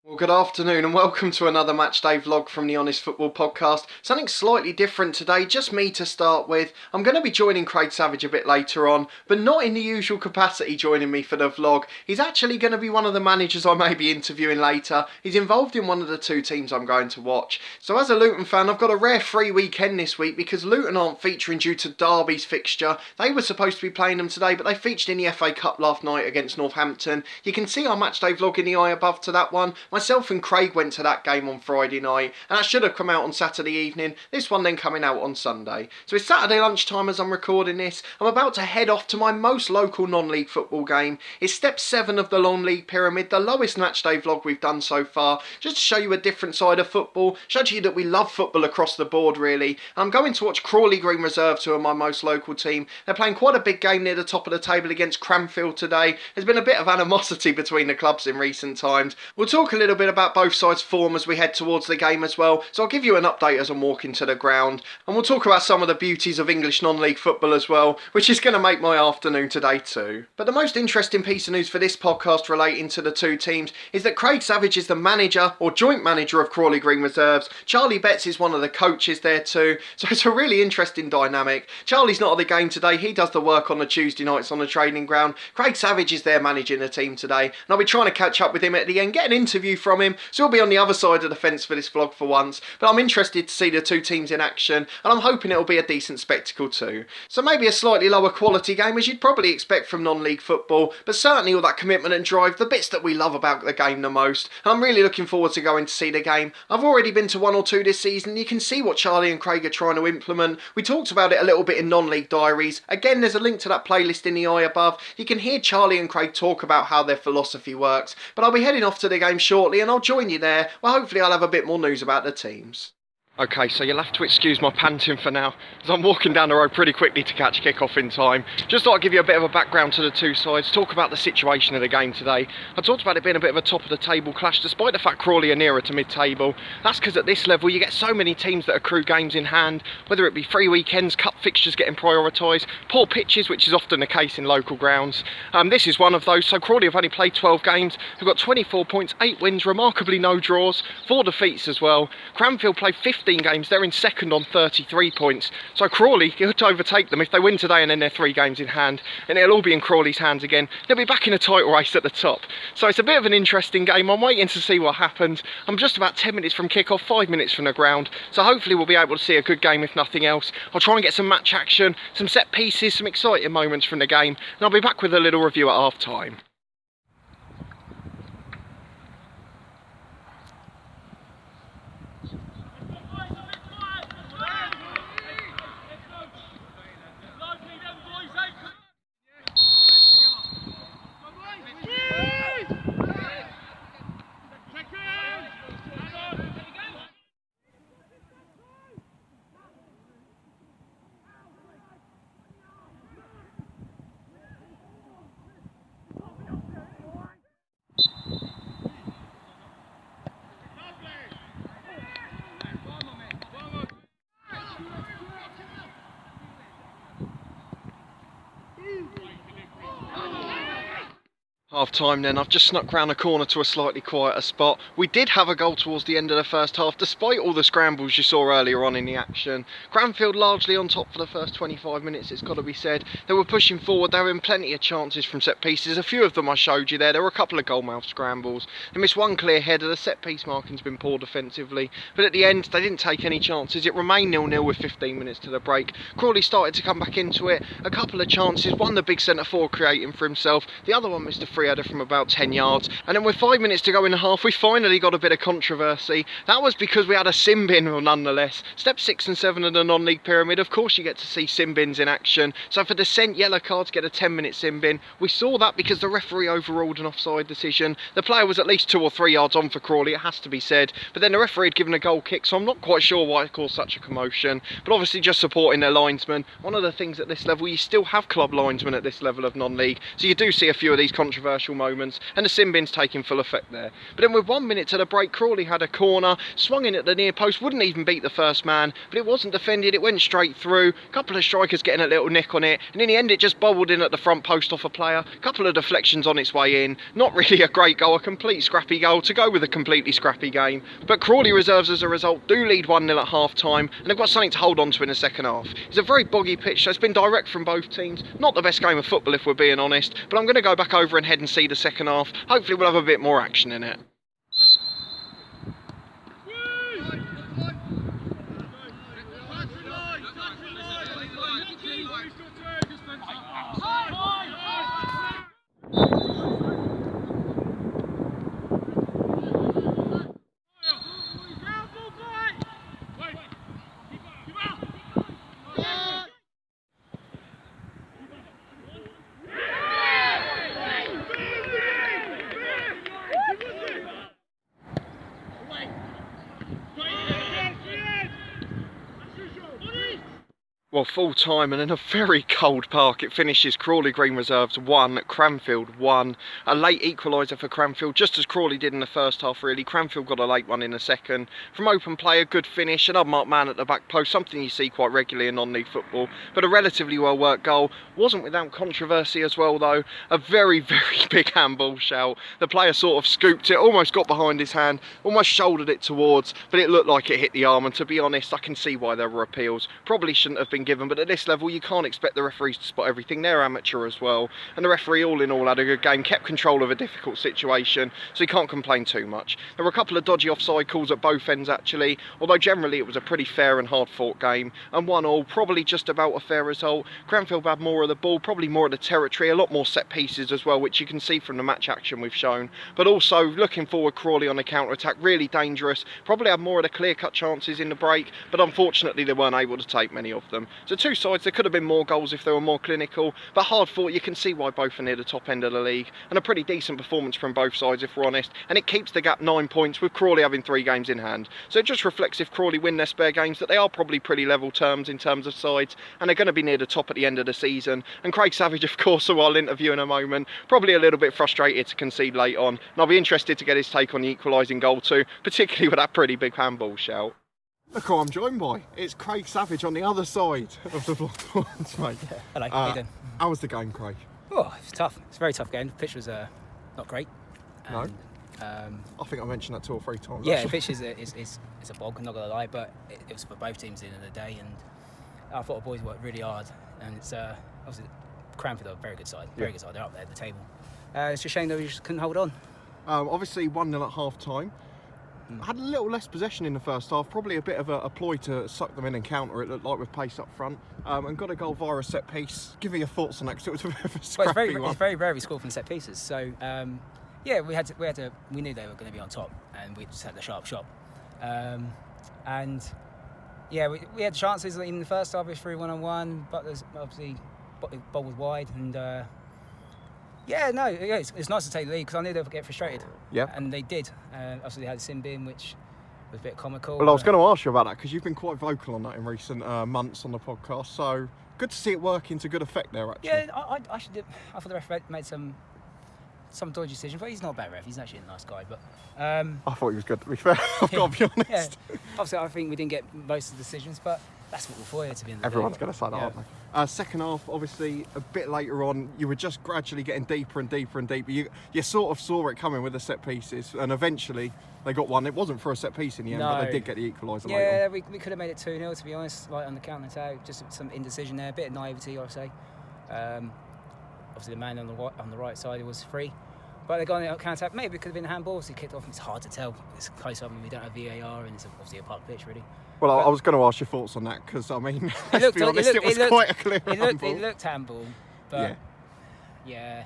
Well, good afternoon and welcome to another Matchday vlog from the Honest Football Podcast. Something slightly different today, just me to start with. I'm going to be joining Craig Savage a bit later on, but not in the usual capacity joining me for the vlog. He's actually going to be one of the managers I may be interviewing later. He's involved in one of the two teams I'm going to watch. So as a Luton fan, I've got a rare free weekend this week because Luton aren't featuring due to Derby's fixture. They were supposed to be playing them today, but they featured in the FA Cup last night against Northampton. You can see our Matchday vlog in the eye above to that one. Myself and Craig went to that game on Friday night, and that should have come out on Saturday evening. This one then coming out on Sunday. So it's Saturday lunchtime as I'm recording this. I'm about to head off to my most local non-league football game. It's step 7 of the non-league pyramid, the lowest Matchday vlog we've done so far, just to show you a different side of football, show you that we love football across the board really. And I'm going to watch Crawley Green Reserves, who are my most local team. They're playing quite a big game near the top of the table against Cranfield today. There's been a bit of animosity between the clubs in recent times. We'll talk a little bit about both sides' form as we head towards the game as well, so I'll give you an update as I'm walking to the ground, and we'll talk about some of the beauties of English non-league football as well, which is going to make my afternoon today too. But the most interesting piece of news for this podcast relating to the two teams is that Craig Savage is the manager or joint manager of Crawley Green Reserves. Charlie Betts is one of the coaches there too, so it's a really interesting dynamic. Charlie's not at the game today, he does the work on the Tuesday nights on the training ground. Craig Savage is there managing the team today, and I'll be trying to catch up with him at the end, get an interview from him, so he'll be on the other side of the fence for this vlog for once. But I'm interested to see the two teams in action, and I'm hoping it'll be a decent spectacle too. So maybe a slightly lower quality game as you'd probably expect from non-league football, but certainly all that commitment and drive, the bits that we love about the game the most. And I'm really looking forward to going to see the game. I've already been to one or two this season, and you can see what Charlie and Craig are trying to implement. We talked about it a little bit in non-league diaries. Again, there's a link to that playlist in the eye above. You can hear Charlie and Craig talk about how their philosophy works. But I'll be heading off to the game shortly, and I'll join you there. Well, hopefully I'll have a bit more news about the teams. Okay, so you'll have to excuse my panting for now, as I'm walking down the road pretty quickly to catch kick-off in time. Just thought I'd give you a bit of a background to the two sides, talk about the situation of the game today. I talked about it being a bit of a top-of-the-table clash, despite the fact Crawley are nearer to mid-table. That's because at this level you get so many teams that accrue games in hand, whether it be free weekends, cup fixtures getting prioritised, poor pitches, which is often the case in local grounds. This is one of those, so Crawley have only played 12 games, they've got 24 points, 8 wins, remarkably no draws, 4 defeats as well. Cranfield played 15 games, they're in second on 33 points, so Crawley could overtake them if they win today and then they're 3 games in hand, and it'll all be in Crawley's hands again. They'll be back in a title race at the top, so it's a bit of an interesting game. I'm waiting to see what happens. I'm just about 10 minutes from kick-off, 5 minutes from the ground, so hopefully we'll be able to see a good game if nothing else. I'll try and get some match action, some set pieces, some exciting moments from the game, and I'll be back with a little review at half time. Half time then, I've just snuck round a corner to a slightly quieter spot. We did have a goal towards the end of the first half, despite all the scrambles you saw earlier on in the action. Cranfield largely on top for the first 25 minutes, it's got to be said. They were pushing forward, they were in plenty of chances from set pieces. A few of them I showed you there. There were a couple of goalmouth scrambles. They missed one clear header, the set piece marking's been poor defensively. But at the end, they didn't take any chances. It remained 0-0 with 15 minutes to the break. Crawley started to come back into it. A couple of chances, one the big centre forward creating for himself. The other one missed a free header from about 10 yards, and then with 5 minutes to go in the half we finally got a bit of controversy. That was because we had a sin bin nonetheless. Step 6 and 7 of the non-league pyramid, of course you get to see sin bins in action, so for dissent yellow cards get a 10-minute sin bin. We saw that because the referee overruled an offside decision. The player was at least 2 or 3 yards on for Crawley, it has to be said, but then the referee had given a goal kick, so I'm not quite sure why it caused such a commotion, but obviously just supporting their linesmen. One of the things at this level, you still have club linesmen at this level of non-league, so you do see a few of these controversies controversial moments, and the sin bin's taking full effect there. But then with 1 minute to the break, Crawley had a corner, swung in at the near post, wouldn't even beat the first man, but it wasn't defended, it went straight through. A couple of strikers getting a little nick on it, and in the end it just bobbled in at the front post off a player. A couple of deflections on its way in. Not really a great goal, a complete scrappy goal to go with a completely scrappy game. But Crawley Reserves, as a result, do lead 1-0 at half time, and they've got something to hold on to in the second half. It's a very boggy pitch, so it's been direct from both teams. Not the best game of football if we're being honest, but I'm going to go back over and head and see the second half. Hopefully we'll have a bit more action in it. Well, full time and in a very cold park, it finishes Crawley Green Reserves 1, Cranfield 1. A late equaliser for Cranfield, just as Crawley did in the first half really. Cranfield got a late one in the second. From open play, a good finish, an unmarked man at the back post, something you see quite regularly in non-league football, but a relatively well worked goal. Wasn't without controversy as well though. A very, very big handball shout. The player sort of scooped it, almost got behind his hand, almost shouldered it towards, but it looked like it hit the arm, and to be honest, I can see why there were appeals. Probably shouldn't have been given, but at this level you can't expect the referees to spot everything. They're amateur as well, and the referee all in all had a good game, kept control of a difficult situation, so you can't complain too much. There were a couple of dodgy offside calls at both ends actually, although generally it was a pretty fair and hard fought game, and 1-1, probably just about a fair result. Cranfield had more of the ball, probably more of the territory, a lot more set pieces as well, which you can see from the match action we've shown, but also looking forward, Crawley on the counter attack, really dangerous, probably had more of the clear cut chances in the break, but unfortunately they weren't able to take many of them. So two sides, there could have been more goals if they were more clinical, but hard fought. You can see why both are near the top end of the league, and a pretty decent performance from both sides if we're honest, and it keeps the gap 9 points with Crawley having 3 games in hand. So it just reflects, if Crawley win their spare games, that they are probably pretty level terms in terms of sides, and they're going to be near the top at the end of the season. And Craig Savage, of course, who I'll interview in a moment, probably a little bit frustrated to concede late on, and I'll be interested to get his take on the equalising goal too, particularly with that pretty big handball shout. Look who I'm joined by. It's Craig Savage on the other side of the vlog. Mate. Yeah. Hello, how you doing? How was the game, Craig? Oh, it's tough. It's a very tough game. The pitch was not great. And, I think I mentioned that 2 or 3 times. Yeah, actually. the pitch is a bog, I'm not going to lie, but it was for both teams at the end of the day, and I thought the boys worked really hard, and it's obviously Cranfield are a very good side. Very good side. They're up there at the table. It's a shame that we just couldn't hold on. Obviously 1-0 at half time. Had a little less possession in the first half, probably a bit of a ploy to suck them in and counter, it looked like, with pace up front, and got a goal via a set piece. Give me your thoughts on that, because it was a bit of a scrappy one. It's very rare we score from set pieces, so yeah, we knew they were going to be on top, and we just had the sharp shot, and yeah, we had chances even in the first half. It was 3 1-on-1, but there's obviously the ball was wide, and it's nice to take the lead, because I knew they would get frustrated. Yeah. And they did. Obviously they had a sin bin, which was a bit comical. Well, I was going to ask you about that, because you've been quite vocal on that in recent months on the podcast, so good to see it working to good effect there, actually. Yeah, I thought the ref made some dodgy decisions, but he's not a bad ref. He's actually a nice guy. But I thought he was good, to be fair. I've got to be honest. Yeah. Obviously, I think we didn't get most of the decisions, but that's what we're for here to be in the Everyone's going to say that, aren't they? Second half, obviously, a bit later on, you were just gradually getting deeper and deeper and deeper. You sort of saw it coming with the set pieces, and eventually they got one. It wasn't for a set piece in the end, but they did get the equaliser later on. Yeah, we could have made it 2-0, to be honest, like on the counter attack. Just some indecision there, a bit of naivety, I would say. Obviously, the man on the right side was free. But they got on the counter attack. Maybe it could have been a handball, so he kicked off. It's hard to tell. It's close up, and we don't have VAR, and it's obviously a part of the pitch, really. Well, I was going to ask your thoughts on that, because, I mean, let's be honest, it was quite a clear handball. It looked handball, but yeah.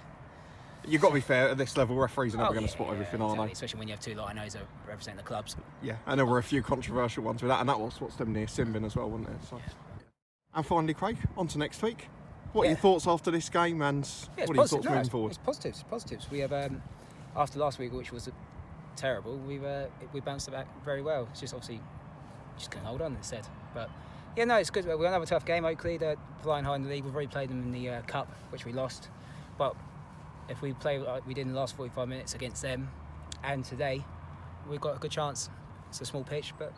You've got to be fair, at this level, referees are never going to spot everything, are they? Especially when you have 2 linos that represent the clubs. Yeah, and there were a few controversial ones with that, and that was what's them near sin bin as well, wasn't it? So. Yeah. And finally, Craig, on to next week. What are your thoughts after this game, and what are your thoughts moving forward? It's positives. We have, after last week, which was terrible, we bounced back very well. It's just obviously just couldn't hold on instead. But yeah, no, it's good. We're another tough game. Oakley, they're flying high in the league. We've already played them in the cup, which we lost. But if we play like we did in the last 45 minutes against them, and today, we've got a good chance. It's a small pitch, but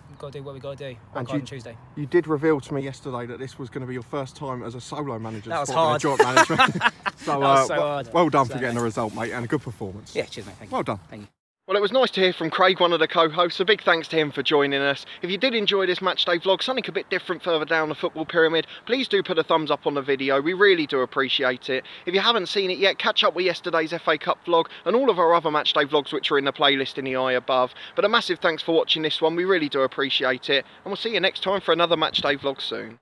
we've got to do what we've got to do on Tuesday. You did reveal to me yesterday that this was going to be your first time as a solo manager. That was hard. Joint management. So, that was so hard. Well done for getting a result, mate, and a good performance. Yeah, cheers, mate. Thank you. Well done. Thank you. Well, it was nice to hear from Craig, one of the co-hosts. A big thanks to him for joining us. If you did enjoy this matchday vlog, something a bit different further down the football pyramid, please do put a thumbs up on the video. We really do appreciate it. If you haven't seen it yet, catch up with yesterday's FA Cup vlog and all of our other matchday vlogs which are in the playlist in the eye above. But a massive thanks for watching this one. We really do appreciate it. And we'll see you next time for another matchday vlog soon.